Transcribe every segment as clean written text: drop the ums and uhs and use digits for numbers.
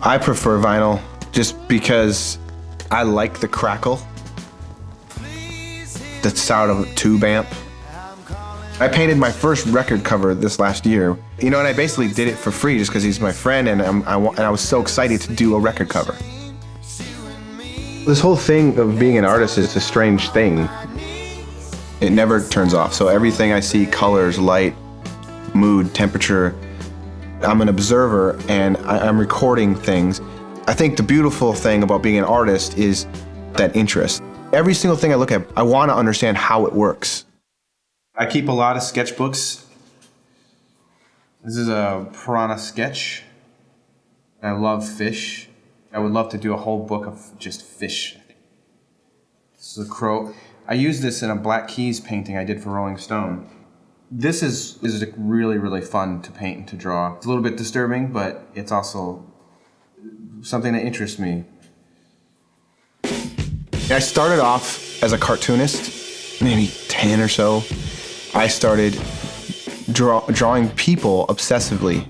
I prefer vinyl just because I like the crackle, the sound of a tube amp. I painted my first record cover this last year, and I basically did it for free just because he's my friend, and I was so excited to do a record cover. This whole thing of being an artist is a strange thing. It never turns off, so everything I see, colors, light, mood, temperature, I'm an observer and I'm recording things. I think the beautiful thing about being an artist is that interest. Every single thing I look at, I want to understand how it works. I keep a lot of sketchbooks. This is a piranha sketch. I love fish. I would love to do a whole book of just fish. This is a crow. I used this in a Black Keys painting I did for Rolling Stone. This is really, really fun to paint and to draw. It's a little bit disturbing, but it's also something that interests me. I started off as a cartoonist, maybe 10 or so. I started drawing people obsessively.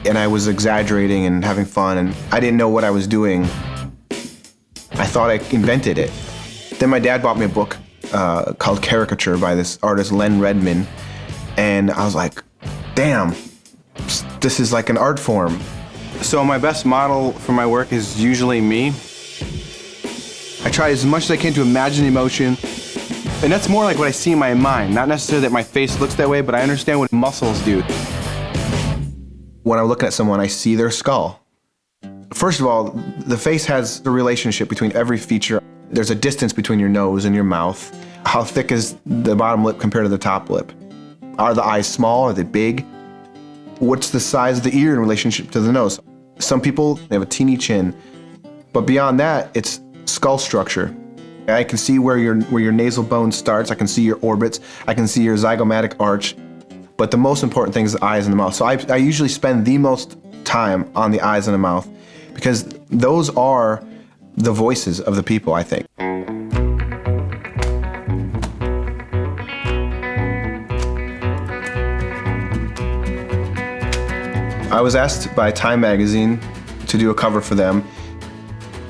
And I was exaggerating and having fun, and I didn't know what I was doing. I thought I invented it. Then my dad bought me a book called Caricature by this artist, Len Redman. And I was like, damn, this is like an art form. So my best model for my work is usually me. I try as much as I can to imagine the emotion. And that's more like what I see in my mind. Not necessarily that my face looks that way, but I understand what muscles do. When I'm looking at someone, I see their skull. First of all, the face has a relationship between every feature. There's a distance between your nose and your mouth. How thick is the bottom lip compared to the top lip? Are the eyes small? Are they big? What's the size of the ear in relationship to the nose? Some people, they have a teeny chin. But beyond that, it's skull structure. I can see where your nasal bone starts. I can see your orbits. I can see your zygomatic arch. But the most important thing is the eyes and the mouth. So I usually spend the most time on the eyes and the mouth because those are the voices of the people, I think. I was asked by Time magazine to do a cover for them.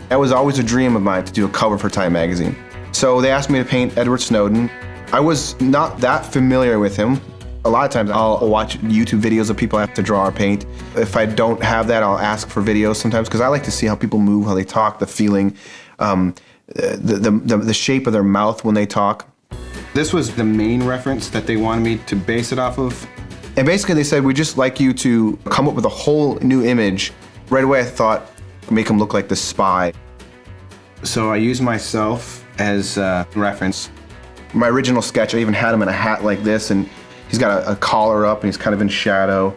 That was always a dream of mine, to do a cover for Time magazine. So they asked me to paint Edward Snowden. I was not that familiar with him. A lot of times I'll watch YouTube videos of people I have to draw or paint. If I don't have that, I'll ask for videos sometimes because I like to see how people move, how they talk, the feeling, the shape of their mouth when they talk. This was the main reference that they wanted me to base it off of. And basically they said, we'd just like you to come up with a whole new image. Right away I thought, make him look like the spy. So I used myself as a reference. My original sketch, I even had him in a hat like this, and he's got a collar up and he's kind of in shadow.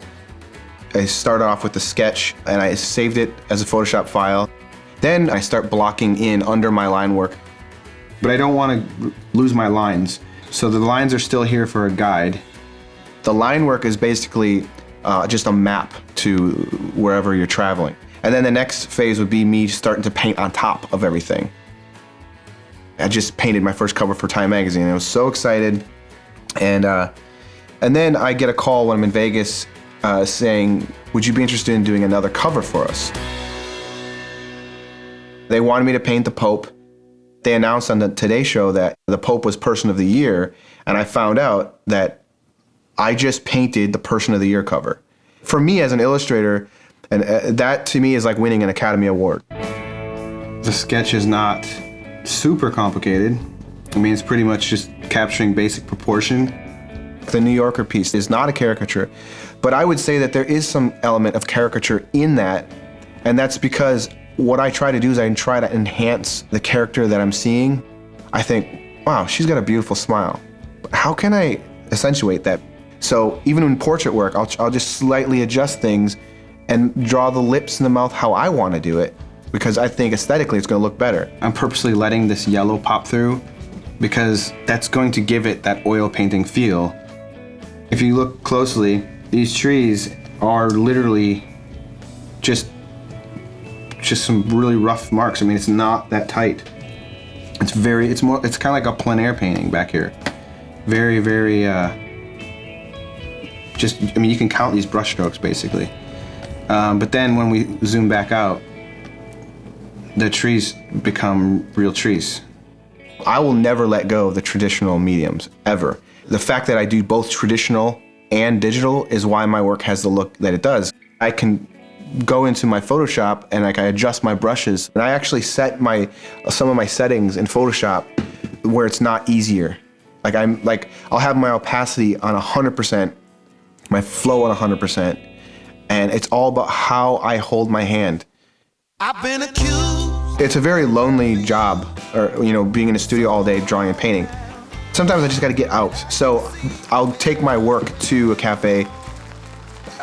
I started off with the sketch and I saved it as a Photoshop file. Then I start blocking in under my line work. But I don't want to lose my lines. So the lines are still here for a guide. The line work is basically just a map to wherever you're traveling. And then the next phase would be me starting to paint on top of everything. I just painted my first cover for Time magazine. I was so excited. And then I get a call when I'm in Vegas saying, would you be interested in doing another cover for us? They wanted me to paint the Pope. They announced on the Today Show that the Pope was Person of the Year, and I found out that I just painted the Person of the Year cover. For me as an illustrator, and that to me is like winning an Academy Award. The sketch is not super complicated. I mean, it's pretty much just capturing basic proportion. The New Yorker piece is not a caricature, but I would say that there is some element of caricature in that, and that's because what I try to do is I try to enhance the character that I'm seeing. I think, wow, she's got a beautiful smile. But how can I accentuate that? So even in portrait work, I'll just slightly adjust things and draw the lips and the mouth how I want to do it, because I think aesthetically it's going to look better. I'm purposely letting this yellow pop through because that's going to give it that oil painting feel. If you look closely, these trees are literally just some really rough marks. I mean, it's not that tight. It's kind of like a plein air painting back here. Very, very, I mean, you can count these brush strokes basically. But then when we zoom back out, the trees become real trees. I will never let go of the traditional mediums, ever. The fact that I do both traditional and digital is why my work has the look that it does. I can go into my Photoshop and I adjust my brushes, and I actually set some of my settings in Photoshop where it's not easier. I'll have my opacity on 100%, my flow on 100%, and it's all about how I hold my hand. I've been accused. It's a very lonely job, being in a studio all day drawing and painting. Sometimes I just gotta get out. So I'll take my work to a cafe.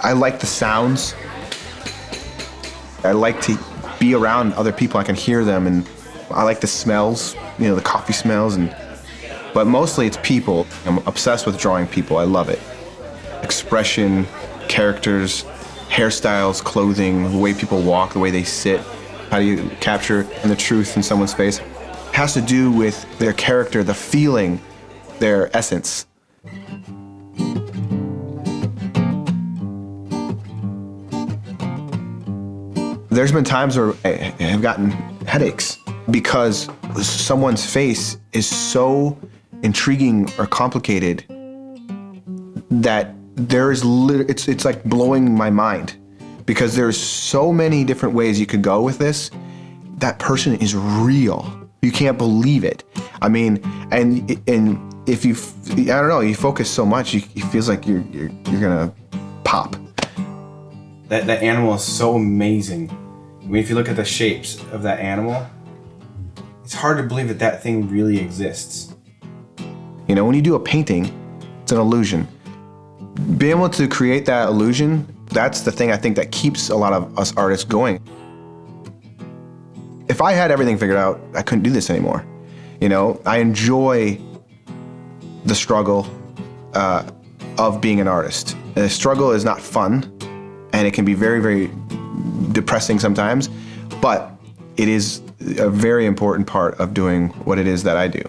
I like the sounds. I like to be around other people. I can hear them, and I like the smells, the coffee smells, but mostly it's people. I'm obsessed with drawing people. I love it. Expression, characters, hairstyles, clothing, the way people walk, the way they sit. How do you capture the truth in someone's face? It has to do with their character, the feeling, their essence. There's been times where I have gotten headaches because someone's face is so intriguing or complicated that it's like blowing my mind, because there's so many different ways you could go with this. That person is real. You can't believe it. I mean, and if you focus so much, it feels like you're gonna pop. That animal is so amazing. I mean, if you look at the shapes of that animal, it's hard to believe that thing really exists. When you do a painting, it's an illusion. Being able to create that illusion, that's the thing I think that keeps a lot of us artists going. If I had everything figured out, I couldn't do this anymore. I enjoy the struggle of being an artist. The struggle is not fun, and it can be very, very depressing sometimes, but it is a very important part of doing what it is that I do.